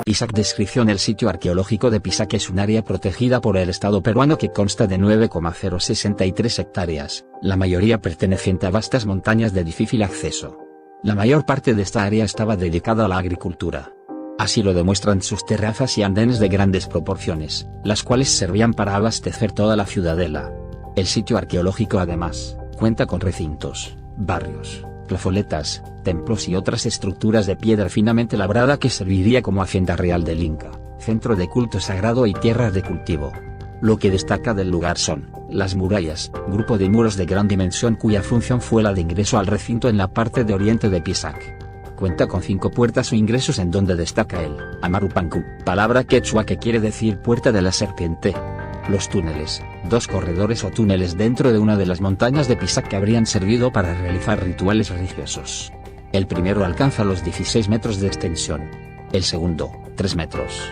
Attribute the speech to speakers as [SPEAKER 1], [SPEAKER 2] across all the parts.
[SPEAKER 1] Pisac. Descripción: el sitio arqueológico de Pisac es un área protegida por el Estado peruano que consta de 9,063 hectáreas, la mayoría perteneciente a vastas montañas de difícil acceso. La mayor parte de esta área estaba dedicada a la agricultura. Así lo demuestran sus terrazas y andenes de grandes proporciones, las cuales servían para abastecer toda la ciudadela. El sitio arqueológico además cuenta con recintos, barrios, plazoletas, templos y otras estructuras de piedra finamente labrada que serviría como hacienda real del Inca, centro de culto sagrado y tierras de cultivo. Lo que destaca del lugar son las murallas, grupo de muros de gran dimensión cuya función fue la de ingreso al recinto en la parte de oriente de Pisac. Cuenta con 5 puertas o ingresos en donde destaca el Amarupanku, palabra quechua que quiere decir puerta de la serpiente. Los túneles, 2 corredores o túneles dentro de una de las montañas de Pisac que habrían servido para realizar rituales religiosos. El primero alcanza los 16 metros de extensión. El segundo, 3 metros.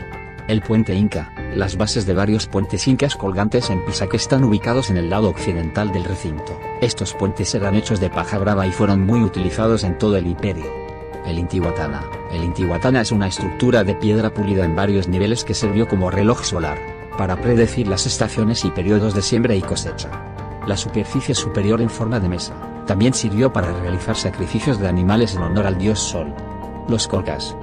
[SPEAKER 1] El puente Inca. Las bases de varios puentes incas colgantes en Pisac están ubicados en el lado occidental del recinto. Estos puentes eran hechos de paja brava y fueron muy utilizados en todo el imperio. El Intihuatana. El Intihuatana es una estructura de piedra pulida en varios niveles que sirvió como reloj solar, para predecir las estaciones y periodos de siembra y cosecha. La superficie superior en forma de mesa, también sirvió para realizar sacrificios de animales en honor al dios Sol. Los colcas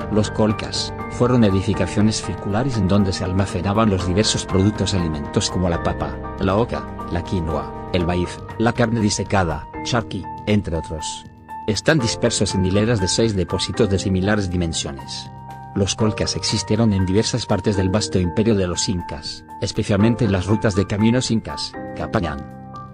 [SPEAKER 1] fueron edificaciones circulares en donde se almacenaban los diversos productos alimentos como la papa, la oca, la quinoa, el maíz, la carne disecada, charqui, entre otros. Están dispersos en hileras de 6 depósitos de similares dimensiones. Los colcas existieron en diversas partes del vasto imperio de los incas, especialmente en las rutas de caminos incas, Capayán.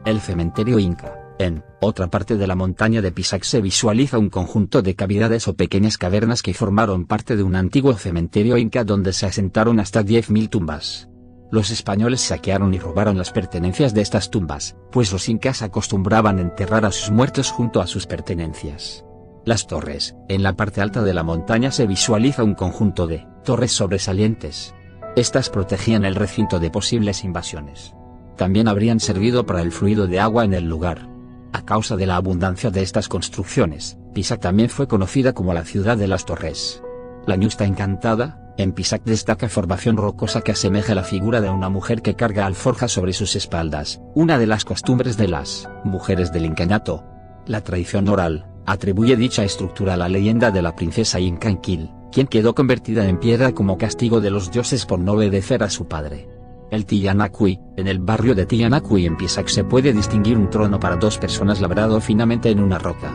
[SPEAKER 1] El cementerio inca. En otra parte de la montaña de Pisac se visualiza un conjunto de cavidades o pequeñas cavernas que formaron parte de un antiguo cementerio inca donde se asentaron hasta 10.000 tumbas. Los españoles saquearon y robaron las pertenencias de estas tumbas, pues los incas acostumbraban enterrar a sus muertos junto a sus pertenencias. Las torres. En la parte alta de la montaña se visualiza un conjunto de torres sobresalientes. Estas protegían el recinto de posibles invasiones. También habrían servido para el fluido de agua en el lugar. A causa de la abundancia de estas construcciones, Pisac también fue conocida como la ciudad de las torres. La ñusta encantada. En Pisac destaca formación rocosa que asemeja la figura de una mujer que carga alforjas sobre sus espaldas, una de las costumbres de las mujeres del incañato. La tradición oral atribuye dicha estructura a la leyenda de la princesa Incanquil, quien quedó convertida en piedra como castigo de los dioses por no obedecer a su padre. El Tiyanakui. En el barrio de Tiyanakui en Pisac se puede distinguir un trono para 2 personas labrado finamente en una roca.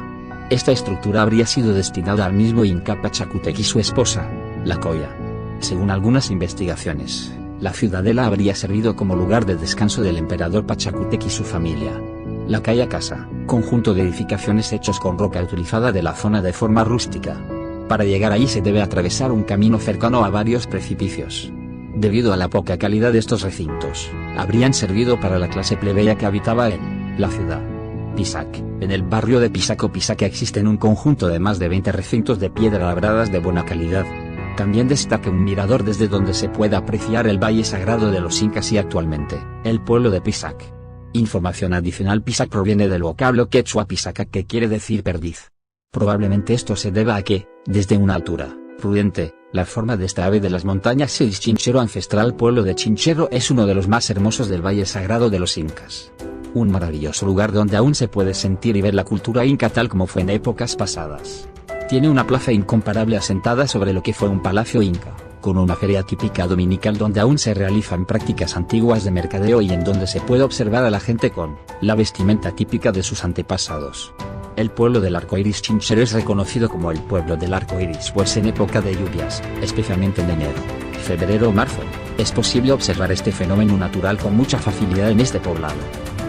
[SPEAKER 1] Esta estructura habría sido destinada al mismo Inca Pachacútec y su esposa, la Coya. Según algunas investigaciones, la ciudadela habría servido como lugar de descanso del emperador Pachacútec y su familia. La Calla Casa, conjunto de edificaciones hechos con roca utilizada de la zona de forma rústica. Para llegar allí se debe atravesar un camino cercano a varios precipicios. Debido a la poca calidad de estos recintos, habrían servido para la clase plebeya que habitaba en la ciudad. Pisac. En el barrio de Pisac o Pisac existen un conjunto de más de 20 recintos de piedra labradas de buena calidad. También destaca un mirador desde donde se puede apreciar el valle sagrado de los incas y actualmente, el pueblo de Pisac. Información adicional: Pisac proviene del vocablo quechua pisaca que quiere decir perdiz. Probablemente esto se deba a que, desde una altura prudente, la forma de esta ave de las montañas es Chinchero ancestral. Pueblo de Chinchero es uno de los más hermosos del valle sagrado de los incas. Un maravilloso lugar donde aún se puede sentir y ver la cultura inca tal como fue en épocas pasadas. Tiene una plaza incomparable asentada sobre lo que fue un palacio inca, con una feria típica dominical donde aún se realizan prácticas antiguas de mercadeo y en donde se puede observar a la gente con la vestimenta típica de sus antepasados. El pueblo del arco iris Chinchero es reconocido como el pueblo del arco iris pues en época de lluvias, especialmente en enero, febrero o marzo, es posible observar este fenómeno natural con mucha facilidad en este poblado.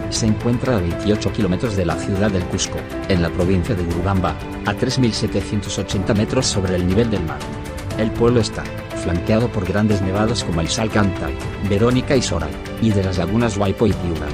[SPEAKER 1] Se encuentra a 28 kilómetros de la ciudad del Cusco, en la provincia de Urubamba, a 3.780 metros sobre el nivel del mar. El pueblo está flanqueado por grandes nevados como el Salcantay, Verónica y Soray, y de las lagunas Huaypo y Piura.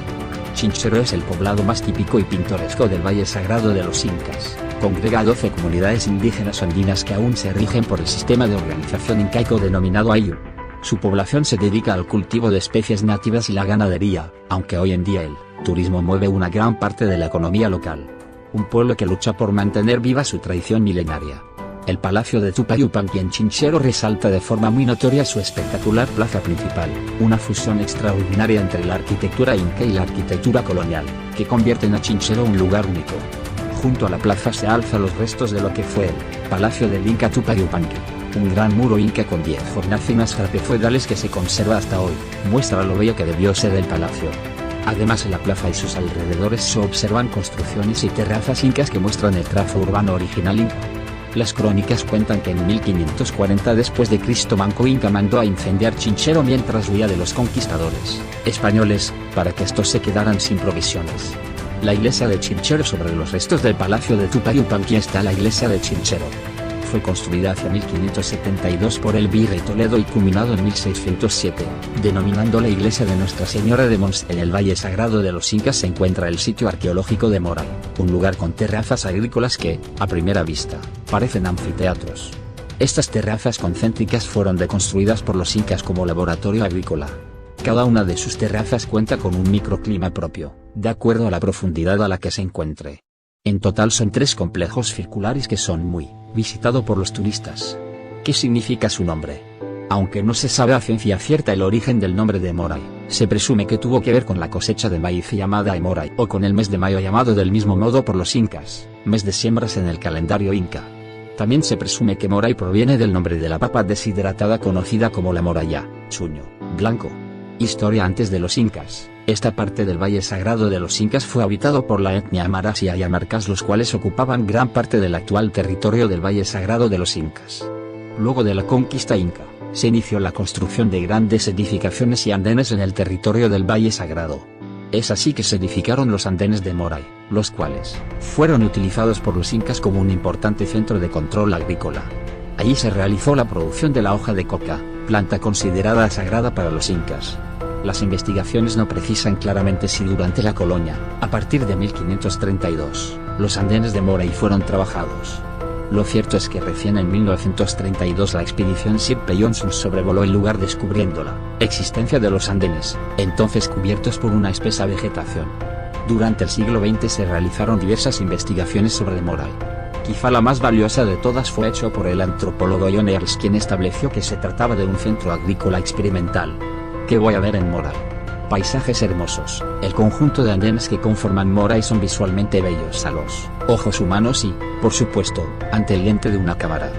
[SPEAKER 1] Chinchero es el poblado más típico y pintoresco del Valle Sagrado de los Incas. Congrega a 12 comunidades indígenas andinas que aún se rigen por el sistema de organización incaico denominado Ayllu. Su población se dedica al cultivo de especies nativas y la ganadería, aunque hoy en día el turismo mueve una gran parte de la economía local. Un pueblo que lucha por mantener viva su tradición milenaria. El Palacio de Tupayupanqui en Chinchero resalta de forma muy notoria su espectacular plaza principal, una fusión extraordinaria entre la arquitectura inca y la arquitectura colonial, que convierten a Chinchero un lugar único. Junto a la plaza se alzan los restos de lo que fue el Palacio del Inca Tupayupanqui, un gran muro inca con 10 hornacinas trapezoidales que se conserva hasta hoy, muestra lo bello que debió ser el palacio. Además, en la plaza y sus alrededores se observan construcciones y terrazas incas que muestran el trazo urbano original inca. Las crónicas cuentan que en 1540 d.C. Manco Inca mandó a incendiar Chinchero mientras huía de los conquistadores españoles, para que estos se quedaran sin provisiones. La iglesia de Chinchero. Sobre los restos del Palacio de Tupayupanqui está la iglesia de Chinchero. Fue construida hacia 1572 por el virrey Toledo y culminado en 1607, denominándola Iglesia de Nuestra Señora de Mons. En el Valle Sagrado de los Incas se encuentra el sitio arqueológico de Moray, un lugar con terrazas agrícolas que, a primera vista, parecen anfiteatros. Estas terrazas concéntricas fueron reconstruidas por los incas como laboratorio agrícola. Cada una de sus terrazas cuenta con un microclima propio, de acuerdo a la profundidad a la que se encuentre. En total son 3 complejos circulares que son muy visitados por los turistas. ¿Qué significa su nombre? Aunque no se sabe a ciencia cierta el origen del nombre de Moray, se presume que tuvo que ver con la cosecha de maíz llamada Emoray o con el mes de mayo llamado del mismo modo por los incas, mes de siembras en el calendario inca. También se presume que Moray proviene del nombre de la papa deshidratada conocida como la moraya, chuño, blanco. Historia. Antes de los incas, esta parte del Valle Sagrado de los Incas fue habitado por la etnia amaras y ayamarcas, los cuales ocupaban gran parte del actual territorio del Valle Sagrado de los Incas. Luego de la conquista inca, se inició la construcción de grandes edificaciones y andenes en el territorio del Valle Sagrado. Es así que se edificaron los andenes de Moray, los cuales fueron utilizados por los incas como un importante centro de control agrícola. Allí se realizó la producción de la hoja de coca, planta considerada sagrada para los incas. Las investigaciones no precisan claramente si durante la colonia, a partir de 1532, los andenes de Moray fueron trabajados. Lo cierto es que recién en 1932 la expedición Sir Johnson sobrevoló el lugar descubriendo la existencia de los andenes, entonces cubiertos por una espesa vegetación. Durante el siglo XX se realizaron diversas investigaciones sobre Moray. Quizá la más valiosa de todas fue hecha por el antropólogo John Earls, quien estableció que se trataba de un centro agrícola experimental. ¿Qué voy a ver en Moray? Paisajes hermosos. El conjunto de andenes que conforman Moray son visualmente bellos a los ojos humanos y, por supuesto, ante el lente de una cámara.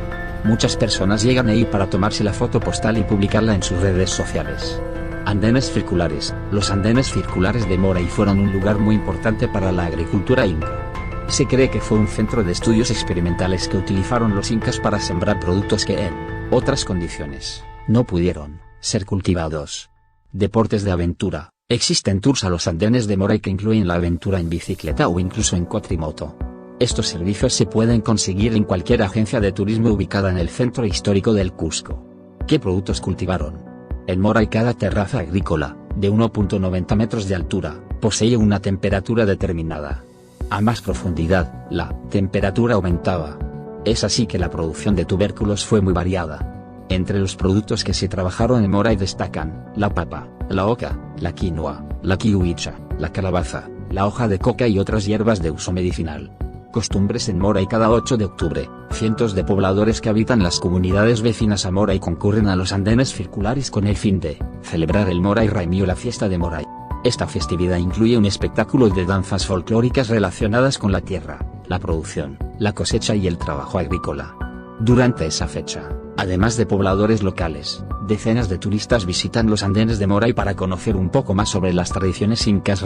[SPEAKER 1] Muchas personas llegan ahí para tomarse la foto postal y publicarla en sus redes sociales. Andenes circulares. Los andenes circulares de Moray fueron un lugar muy importante para la agricultura inca. Se cree que fue un centro de estudios experimentales que utilizaron los incas para sembrar productos que en otras condiciones no pudieron ser cultivados. Deportes de aventura. Existen tours a los andenes de Moray que incluyen la aventura en bicicleta o incluso en cuatrimoto. Estos servicios se pueden conseguir en cualquier agencia de turismo ubicada en el centro histórico del Cusco. ¿Qué productos cultivaron? En Moray cada terraza agrícola, de 1,90 metros de altura, posee una temperatura determinada. A más profundidad, la temperatura aumentaba. Es así que la producción de tubérculos fue muy variada. Entre los productos que se trabajaron en Moray destacan la papa, la oca, la quinoa, la kiwicha, la calabaza, la hoja de coca y otras hierbas de uso medicinal. Costumbres en Moray. Cada 8 de octubre, cientos de pobladores que habitan las comunidades vecinas a Moray concurren a los andenes circulares con el fin de celebrar el Moray Raimi o la fiesta de Moray. Esta festividad incluye un espectáculo de danzas folclóricas relacionadas con la tierra, la producción, la cosecha y el trabajo agrícola. Durante esa fecha, además de pobladores locales, decenas de turistas visitan los andenes de Moray para conocer un poco más sobre las tradiciones incas.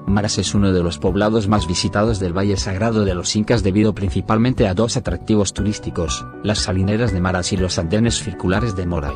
[SPEAKER 1] Maras es uno de los poblados más visitados del Valle Sagrado de los Incas debido principalmente a 2 atractivos turísticos, las salineras de Maras y los andenes circulares de Moray.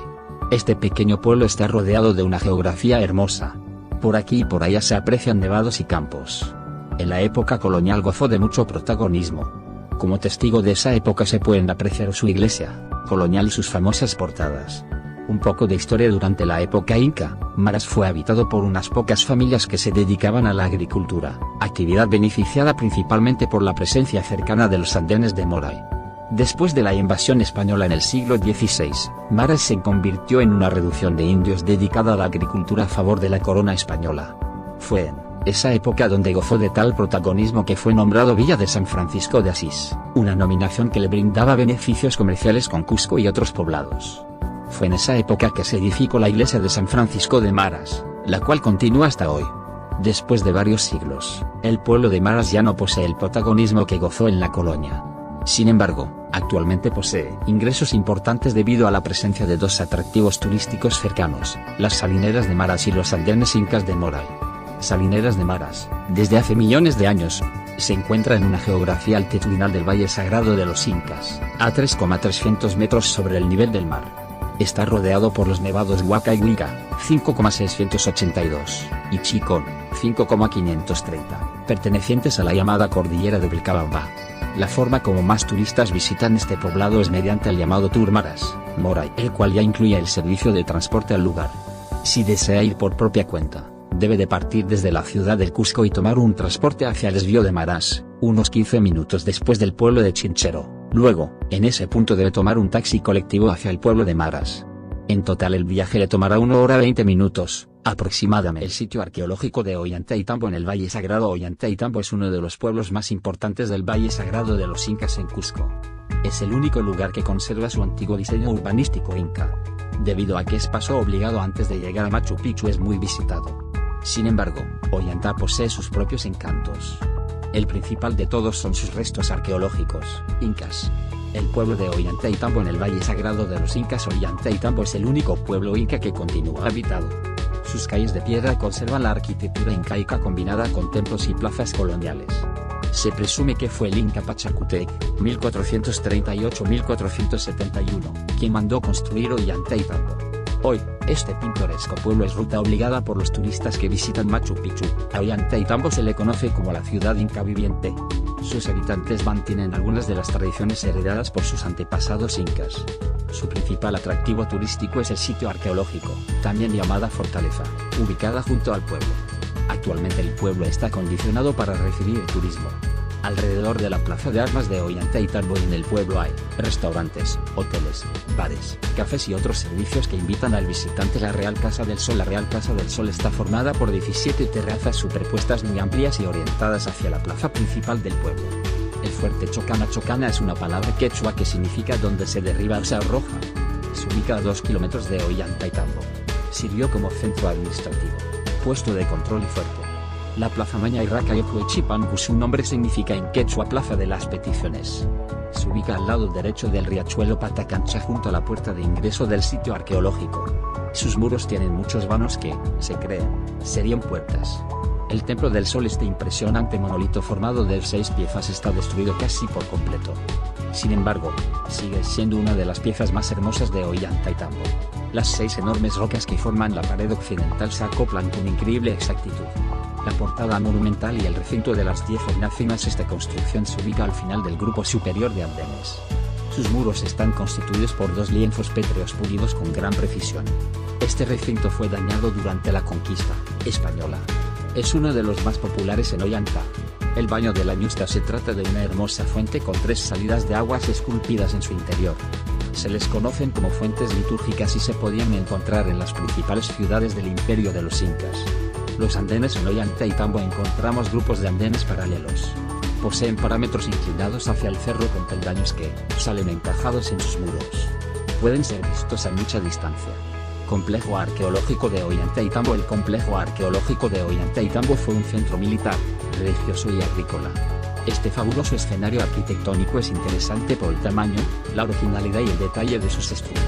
[SPEAKER 1] Este pequeño pueblo está rodeado de una geografía hermosa. Por aquí y por allá se aprecian nevados y campos. En la época colonial gozó de mucho protagonismo. Como testigo de esa época se pueden apreciar su iglesia colonial y sus famosas portadas. Un poco de historia. Durante la época inca, Maras fue habitado por unas pocas familias que se dedicaban a la agricultura, actividad beneficiada principalmente por la presencia cercana de los andenes de Moray. Después de la invasión española en el siglo XVI, Maras se convirtió en una reducción de indios dedicada a la agricultura a favor de la corona española. Fue en esa época donde gozó de tal protagonismo que fue nombrado Villa de San Francisco de Asís, una nominación que le brindaba beneficios comerciales con Cusco y otros poblados. Fue en esa época que se edificó la iglesia de San Francisco de Maras, la cual continúa hasta hoy. Después de varios siglos, el pueblo de Maras ya no posee el protagonismo que gozó en la colonia. Sin embargo, actualmente posee ingresos importantes debido a la presencia de dos atractivos turísticos cercanos, las salineras de Maras y los andenes incas de Moray. Salineras de Maras, desde hace millones de años, se encuentra en una geografía altitudinal del Valle Sagrado de los Incas, a 3,300 metros sobre el nivel del mar. Está rodeado por los nevados Huaca y Huica, 5,682, y Chicón, 5,530, pertenecientes a la llamada Cordillera de Vilcabamba. La forma como más turistas visitan este poblado es mediante el llamado Tour Maras, Moray, el cual ya incluye el servicio de transporte al lugar. Si desea ir por propia cuenta, debe de partir desde la ciudad del Cusco y tomar un transporte hacia el desvío de Maras, unos 15 minutos después del pueblo de Chinchero. Luego, en ese punto debe tomar un taxi colectivo hacia el pueblo de Maras. En total el viaje le tomará 1 hora 20 minutos, aproximadamente. El sitio arqueológico de Ollantaytambo en el Valle Sagrado. Ollantaytambo es uno de los pueblos más importantes del Valle Sagrado de los Incas en Cusco. Es el único lugar que conserva su antiguo diseño urbanístico inca. Debido a que es paso obligado antes de llegar a Machu Picchu, es muy visitado. Sin embargo, Ollanta posee sus propios encantos. El principal de todos son sus restos arqueológicos, incas. El pueblo de Ollantaytambo en el Valle Sagrado de los Incas. Ollantaytambo es el único pueblo inca que continúa habitado. Sus calles de piedra conservan la arquitectura incaica combinada con templos y plazas coloniales. Se presume que fue el Inca Pachacútec, 1438-1471, quien mandó construir Ollantaytambo. Hoy, este pintoresco pueblo es ruta obligada por los turistas que visitan Machu Picchu. A Ollantaytambo se le conoce como la ciudad inca viviente. Sus habitantes mantienen algunas de las tradiciones heredadas por sus antepasados incas. Su principal atractivo turístico es el sitio arqueológico, también llamada Fortaleza, ubicada junto al pueblo. Actualmente el pueblo está acondicionado para recibir el turismo. Alrededor de la plaza de armas de Ollantaytambo y en el pueblo hay restaurantes, hoteles, bares, cafés y otros servicios que invitan al visitante. La Real Casa del Sol. La Real Casa del Sol está formada por 17 terrazas superpuestas muy amplias y orientadas hacia la plaza principal del pueblo. El fuerte Chocana. Chocana es una palabra quechua que significa donde se derriba o se arroja. Se ubica a 2 kilómetros de Ollantaytambo. Sirvió como centro administrativo, puesto de control y fuerte. La Plaza Maña Irraca Yocuechipangu, su nombre significa en quechua Plaza de las Peticiones. Se ubica al lado derecho del riachuelo Patacancha junto a la puerta de ingreso del sitio arqueológico. Sus muros tienen muchos vanos que, se cree, serían puertas. El Templo del Sol, este impresionante monolito formado de 6 piezas, está destruido casi por completo. Sin embargo, sigue siendo una de las piezas más hermosas de Ollantaytambo. Las 6 enormes rocas que forman la pared occidental se acoplan con increíble exactitud. La portada monumental y el recinto de las 10 hornacinas. Esta construcción se ubica al final del grupo superior de andenes. Sus muros están constituidos por 2 lienzos pétreos pulidos con gran precisión. Este recinto fue dañado durante la conquista española. Es uno de los más populares en Ollanta. El baño de la Ñusta. Se trata de una hermosa fuente con 3 salidas de aguas esculpidas en su interior. Se les conocen como fuentes litúrgicas y se podían encontrar en las principales ciudades del imperio de los incas. Los andenes. En Ollantaytambo encontramos grupos de andenes paralelos. Poseen parámetros inclinados hacia el cerro con peldaños que salen encajados en sus muros. Pueden ser vistos a mucha distancia. Complejo arqueológico de Ollantaytambo. El complejo arqueológico de Ollantaytambo fue un centro militar, religioso y agrícola. Este fabuloso escenario arquitectónico es interesante por el tamaño, la originalidad y el detalle de sus estructuras.